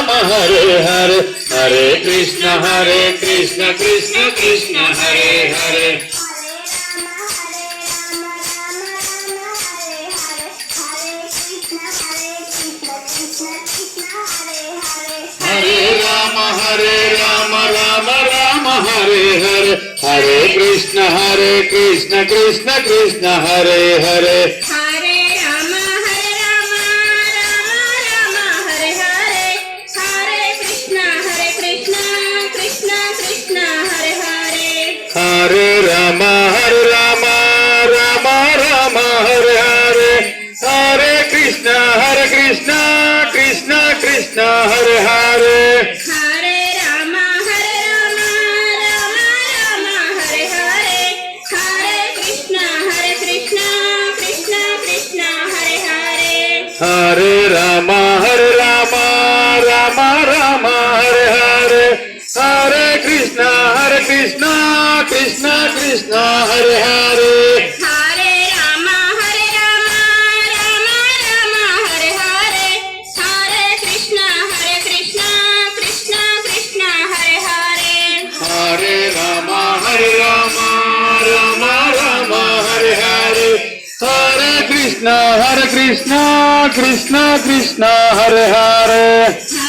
Ram Hare Hare Hare Krishna Krishna Krishna Hare Hare Hare Ram Ram Ram Hare Hare Hare Krishna Krishna Krishna Hare Hare Hare Ram Ram Ram Hare Hare Hare Krishna Krishna Krishna Hare Hare Hare Ram Ram Ram Hare Hare Hare Krishna Krishna Krishna Hare Hare Hare Ram Ram Ram Hare Hare Hare Krishna Krishna Krishna Hare Hare Hare Ram Ram Ram Hare Hare Hare Krishna Krishna Krishna Hare Hare Hare Ram Ram Ram Hare Hare Hare Krishna Krishna Krishna Hare Hare Hare Ram Ram Hare Hare Hare Krishna Krishna Krishna Hare Hare